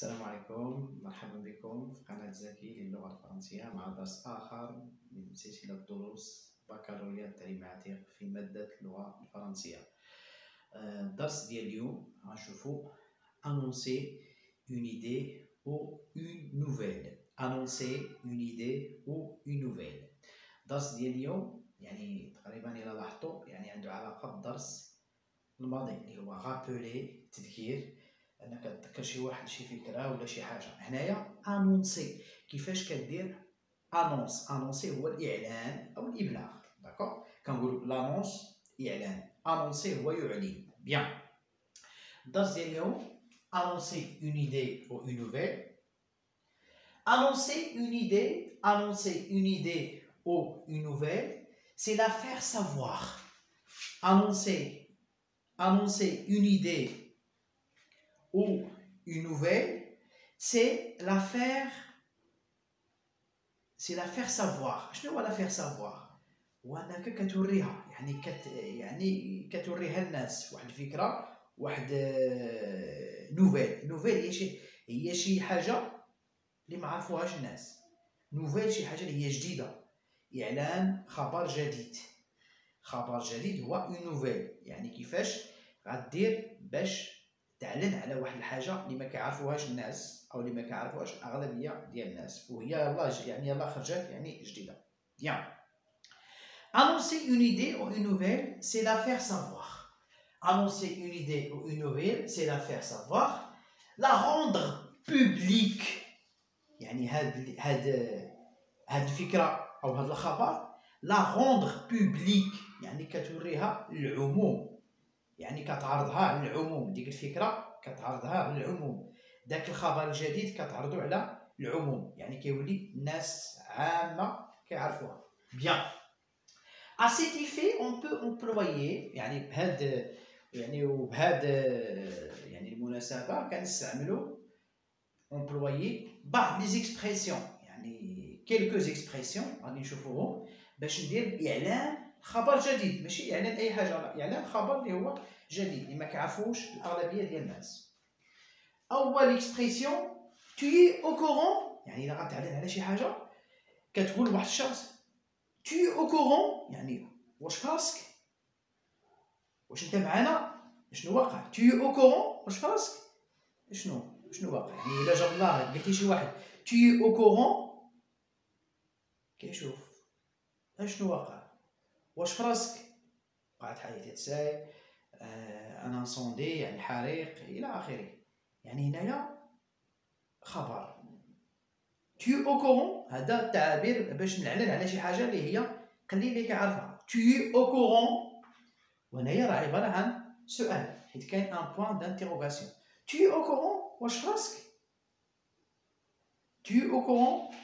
السلام عليكم، مرحبا بكم في قناة زكي للغة الفرنسية مع درس آخر من سلسلة دروس بكالوريا التعليم العتيق في مادة اللغة الفرنسية. الدرس ديال اليوم غنشوفو annoncer une idée ou une nouvelle. annoncer une idée ou une nouvelle. الدرس ديال اليوم يعني تقريبا إلا لاحظتو يعني عنده علاقة بالدرس الماضي اللي هو رابولي تذكير انك تذكر شي واحد شي فكره ولا شي حاجه. هنايا انونسي كيفاش كدير انونسي هو الاعلان او الابلاغ. داكوغ كنقولوا لانونس اعلان، انونسي هو يعلن. بيان الدرس ديال اليوم انونسي اون ايدي او اون نوفيل. annoncer une idée ou une nouvelle, c'est la faire savoir. annoncer une idée ou une nouvelle, c'est la faire savoir. شنو هو la faire savoir؟ هو انك كتوريها، يعني كتوريها الناس واحد الفكره، واحد نوفيل هي شي حاجه اللي ما عرفوهاش الناس. نوفيل شي حاجه اللي هي جديده، اعلان خبر جديد هو اون نوفيل. يعني كيفاش غدير باش تعلن على واحد الحاجه اللي ما كيعرفوهاش الناس او اللي ما كيعرفوهاش الاغلبيه ديال الناس، وهي يلاه خرجت يعني جديده. Bien. Annoncer une idée ou une nouvelle, c'est la faire savoir. Annoncer une idée ou une nouvelle, c'est la faire savoir. La rendre publique. يعني هاد الفكره او هاد الخبر la rendre publique، يعني كتوريها للعموم، يعني كتعرضها للعموم. ديك الفكره كتعرضها للعموم، داك الخبر الجديد كتعرضو على العموم، يعني كيولي الناس عامه كيعرفوها. بيان à cet effet on peut employer، يعني بهاد المناسبه كنستعملوا employer بعض les expressions، يعني quelques expressions غادي نشوفوهم باش ندير اعلان خبر جديد. ماشي اعلان اي حاجه، لا، اعلان خبر اللي هو جديد اللي ما كيعرفوش الاغلبيه ديال الناس. اول اكسبريسيون tu es au courant، يعني الا غتعلن على شي حاجه كتقول لواحد الشخص tu es au courant، يعني واش راسك، واش انت معنا، شنو واقع. tu es au courant واش راسك، شنو واقع. يعني الا جاب الله قلتي شي واحد tu es au courant كيشوف شنو واقع، واش فراسك، وقعت حادثه سير، ان انسوندي يعني حريق الى اخره. يعني هنايا خبر tu es au courant، هذا التعابير باش نعلن على شي حاجه اللي هي قليل اللي كيعرفها. tu es au courant، وهنايا راه عباره عن سؤال حيت كاين ان بوين دانتيروغاسيون. tu es au courant واش فراسك، tu es au courant.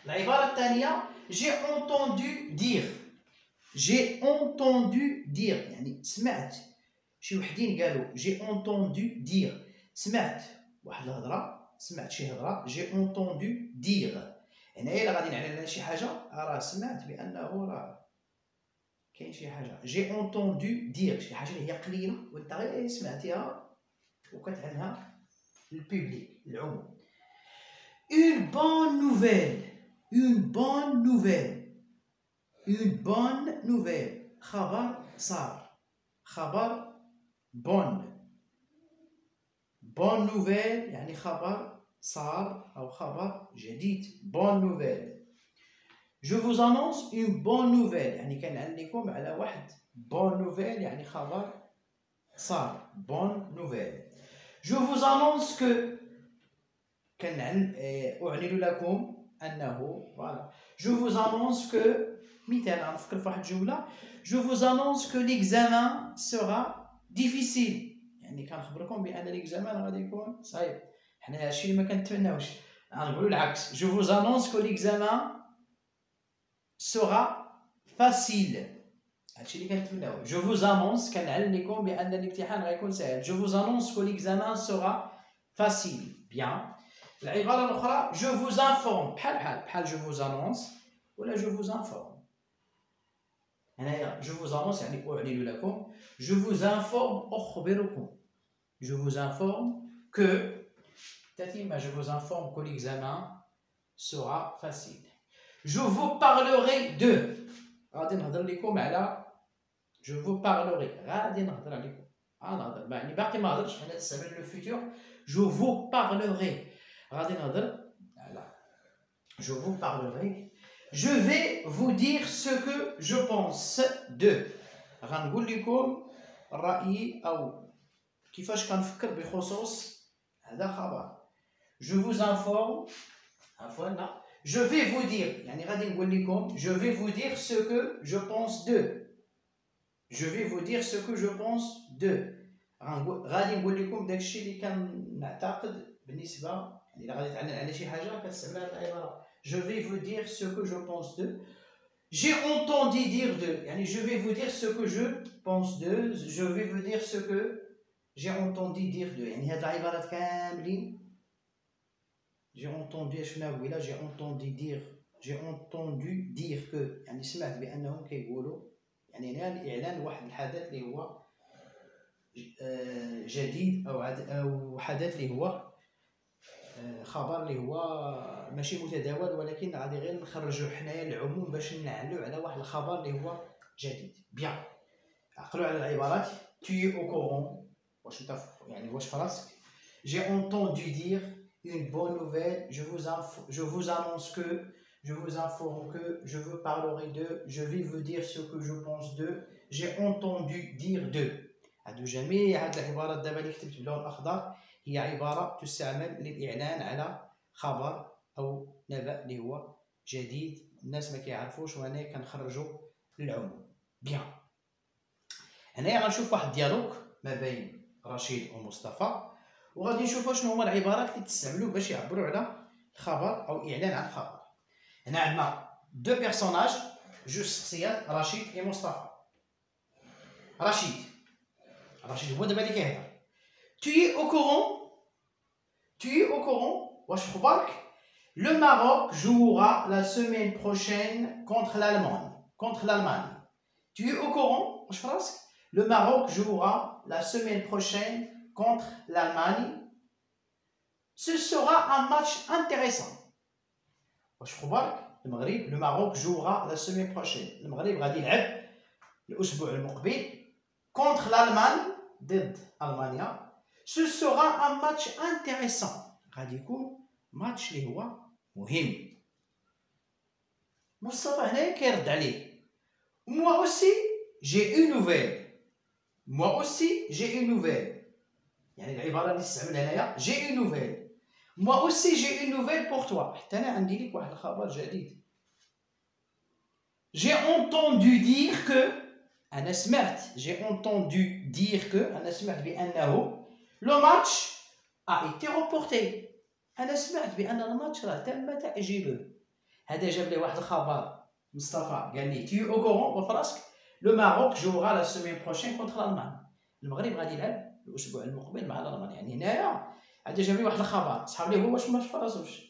العباره الثانيه j'ai entendu dire، يعني سمعت شي وحدين قالوا j'ai entendu dire، سمعت واحد الهضره، سمعت شي هضره. j'ai entendu dire هنايا الا غادي نعلن على شي حاجه راه سمعت بانه راه كاين شي حاجه. j'ai entendu dire شي حاجه اللي هي قليله وانت غير سمعتيها وكتعلنها للبوبليك العموم. une bonne nouvelle خبر صار، خبر bonne nouvelle يعني خبر صار أو خبر جديد. bonne nouvelle. je vous annonce une bonne nouvelle، يعني كنعلنكم على واحد bonne nouvelle يعني خبر صار. bonne nouvelle. je vous annonce que أعلن لكم أنه voilà. je vous annonce que مثال غنفكر في واحد الجملة je vous annonce que l'examen sera difficile، يعني كنخبركم بأن l'examen غادي يكون صعيب. حنا هادشي اللي ما كنتمناوش، غنقولوا العكس je vous annonce que l'examen sera facile، هادشي اللي كنتمناو. je vous annonce كنعلن لكم بأن الامتحان غيكون سهل. je vous annonce que l'examen sera facile. bien. العبارة الأخرى je vous informe، بحال je vous annonce ولا je vous informe. هنايا je vous annonce يعني أعلن لكم، je vous informe أخبركم. je vous informe que Tatima, je vous informe que l'examen sera facile. Je vous parlerai de. غادي نهضر لكم على. Je vous parlerai. غادي نهضر عليكم. نهضر يعني باقي ما هضرتش حنا نستعمل لو فيتور. Je vous parlerai. غادي نهضر على. Je vous parlerai. Je vais vous dire ce que je pense de. غنقول لكم رأيي أو كيفاش كنفكر بخصوص هذا خبر. Je vous informe. عفوا لا. Je vais vous dire. يعني غادي نقول لكم je vais vous dire ce que je pense de. Je vais vous dire ce que je pense de. غادي نقول لكم داكشي اللي كنعتقد بالنسبة يعني إلا غادي تعلم على شي حاجة كتستعمل هاد العبارة. Je vais vous dire ce que je pense de. J'ai entendu dire de. يعني je vais vous dire ce que je pense de. Je vais vous dire ce que j'ai entendu dire de. يعني هاد العبارات كاملين. J'ai entendu شفنا قبيله. J'ai entendu dire. J'ai entendu dire que. يعني سمعت بأنهم كيقولوا يعني هنا الإعلان واحد الحدث اللي هو جديد أو حدث اللي هو خبر اللي هو ماشي متداول ولكن غادي غير نخرجوا حنايا العموم باش نعلو على واحد الخبر اللي هو جديد. بيان عقلوا على العبارات. Tu es au courant. واش انت يعني واش في راسك. J'ai entendu dire une bonne nouvelle. Je vous annonce que. Je vous informe que. Je vous parlerai de. Je vais vous dire ce que je pense de. J'ai entendu dire de. هادو جميع هاد العبارات دابا اللي كتبت باللون الأخضر هي عبارة تستعمل للإعلان على خبر أو نبأ اللي هو جديد الناس ما كيعرفوش وأنا كنخرجو للعموم. بيان هنايا غنشوف واحد الديالوج ما بين رشيد ومصطفى وغادي نشوفوا شنو هما العبارات اللي تستعملوا باش يعبروا على الخبر أو إعلان عن خبر. هنا عندنا دو بيرسوناج جوج شخصيات رشيد ومصطفى. رشيد هو دابا اللي كيهضر. Tu es au courant. Tu es au courant. واش في خبارك. Le Maroc jouera la semaine prochaine contre l'Allemagne. Tu es au courant. واش في راسك. Le Maroc jouera la semaine prochaine contre l'Allemagne. Ce sera un match intéressant. واش في خبارك. المغرب. Le Maroc jouera la semaine prochaine. المغرب غادي يلعب الأسبوع المقبل contre l'Allemagne ضد ألمانيا. Ce sera un match intéressant. غادي يكون ماتش اللي هو مهم. مصطفى هنايا كيرد عليه. Moi aussi j'ai une nouvelle. Moi aussi j'ai une nouvelle. يعني العبارة اللي استعملها هنايا j'ai une nouvelle. Moi aussi j'ai une nouvelle pour toi. حتى أنا عندي ليك واحد الخبر جديد. J'ai entendu dire que. أنا سمعت. J'ai entendu dire que. أنا سمعت بأنه. Le match a été reporté. أنا سمعت بأن الماتش راه تم تأجيله. هذا جاب لي واحد الخبر. مصطفى قال لي tu es au courant وفي راسك. Le Maroc jouera la semaine prochaine contre l'Allemagne. المغرب غادي يلعب الأسبوع المقبل مع الألمان. يعني هنايا هذا جاب لي واحد الخبر. صحاب لي هو واش ما في راسوش.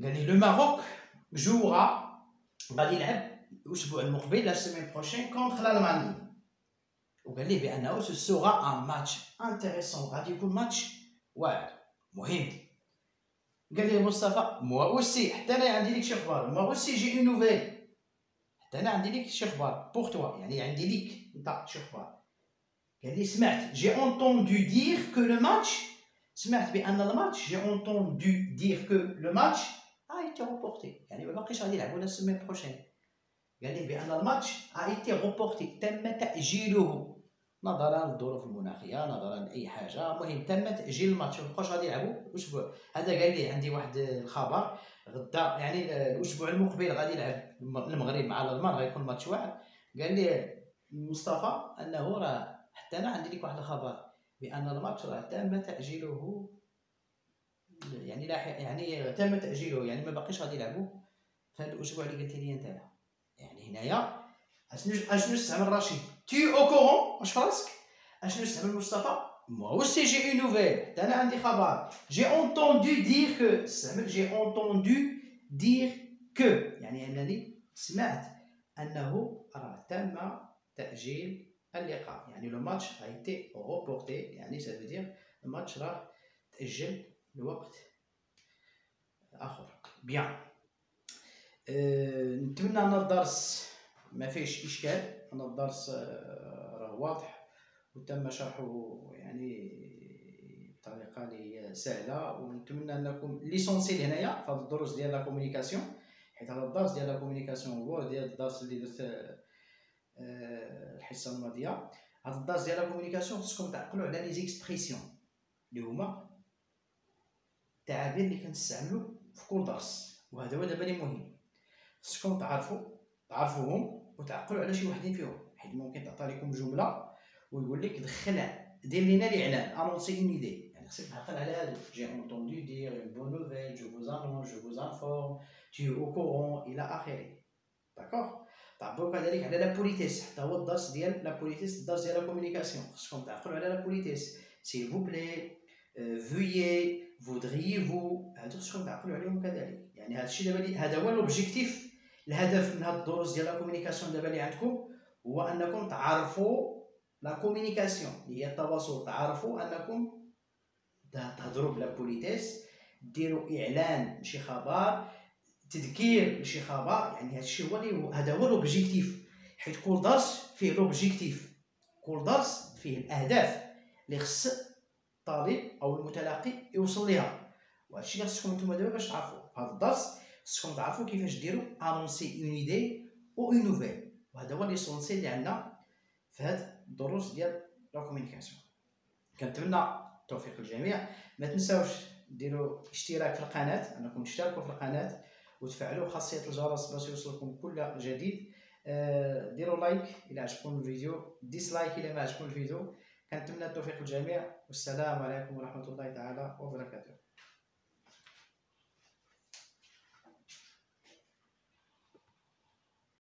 قال لي le Maroc jouera غادي يلعب الأسبوع المقبل la semaine prochaine contre l'Allemagne. وقال لي بأنه ce sera un match intéressant. غادي يكون ماتش واعر مهم. قال لي مصطفى moi aussi حتى انا عندي ليك شي اخبار. moi aussi j'ai une nouvelle. حتى انا عندي ليك شي اخبار pour toi. يعني عندي ليك انت شي اخبار. قال لي سمعت. j'ai entendu dire que le match. سمعت بأن الماتش. j'ai entendu dire que le match a été reporté. يعني ما باقيش غادي يلعبوا la semaine prochaine. قال لي بأن الماتش a été reporté. تم تأجيله نظرا للظروف المناخيه نظرا لاي حاجه. المهم تم تاجيل الماتش مابقاوش غادي يلعبوا الاسبوع هذا. قال لي عندي واحد الخبر غدا يعني الاسبوع المقبل غادي يلعب المغرب مع الالمان غيكون ماتش واحد. قال لي مصطفى انه راه حتى انا عندي لك واحد الخبر بان الماتش راه تم تاجيله. يعني يعني تم تاجيله يعني ما باقيش غادي يلعبوا في هذا الاسبوع اللي قلت لي انت. يعني هنايا اشنو استعمل رشيد. Tu es au courant. واش في راسك. اشنو استعمل مصطفى. moi aussi j'ai une nouvelle. حتى انا عندي خبر. j'ai entendu dire que. استعمل j'ai entendu dire que يعني انني سمعت انه راه تم تاجيل اللقاء. يعني لو ماتش a été reporté. يعني ça veut dire الماتش راه تاجل الوقت اخر. بيان. نتمنى ان الدرس ما فيهش اشكال، ان الدرس راه واضح وتم شرحه يعني بطريقه اللي سهله، ونتمنى انكم ليسونسيال هنايا في هذا الدروس ديال لا كومونيكاسيون، حيت هذا الدرس ديال لا كومونيكاسيون هو ديال الدرس اللي درت الحصه الماضيه. هذا الدرس ديال لا كومونيكاسيون خصكم تعقلوا على لي زيكسبريسيون اللي هما التعابير اللي كنستعملوا في كل درس، وهذا هو دابا اللي مهم. خصكم تعرفوهم وتعقلوا على شي وحدين فيهم، حيت ممكن تعطى لكم جمله ويقول لك دير لينا الاعلان انونسي اون ايدي، يعني خصك تعقل على هادو. جي اونتوندو دير اون بون نوفيل، جو فوز انونس، جو فوز انفورم، tu au courant الى اخره. داكوغ. تعبروا كذلك على لا بوليتيس، حتى هو الدرس ديال لا بوليتيس، الدرس ديال لا كومونيكاسيون خصكم تعقلوا على لا بوليتيس. سيل فو بلي، فويي، فودريي فو، هادو خصكم تعقلوا عليهم كذلك. يعني هذا الشيء دابا هذا هو لوبجيكتيف، الهدف من هاد الدروس ديال لا كومونيكاسيون دابا اللي عندكم هو انكم تعرفوا لا كومونيكاسيون اللي هي التواصل، تعرفوا انكم تهضروا بلا بوليتيس، ديروا اعلان لشي خبر، تذكير لشي خبر. يعني هذا الشيء هذا هو لوبجيكتيف، حيت كل درس فيه لوبجيكتيف، كل درس فيه الاهداف اللي خص الطالب او المتلقي يوصل ليها. وهذا الشيء اللي خصكم نتوما دابا باش تعرفوا في هذا الدرس، خصكم تعرفوا كيفاش ديروا انونسي اون ايدي او اون نوفيل، وهذا هو ليسونسي اللي عندنا في هاد الدروس ديال لا كومونيكاسيون. كنتمنى التوفيق للجميع. ما تنساوش ديروا اشتراك في القناه، انكم تشتركوا في القناه وتفعلوا خاصيه الجرس باش يوصلكم كل جديد. ديروا لايك الى عجبكم الفيديو، ديسلايك الى ما عجبكم الفيديو. كنتمنى التوفيق للجميع، والسلام عليكم ورحمه الله تعالى.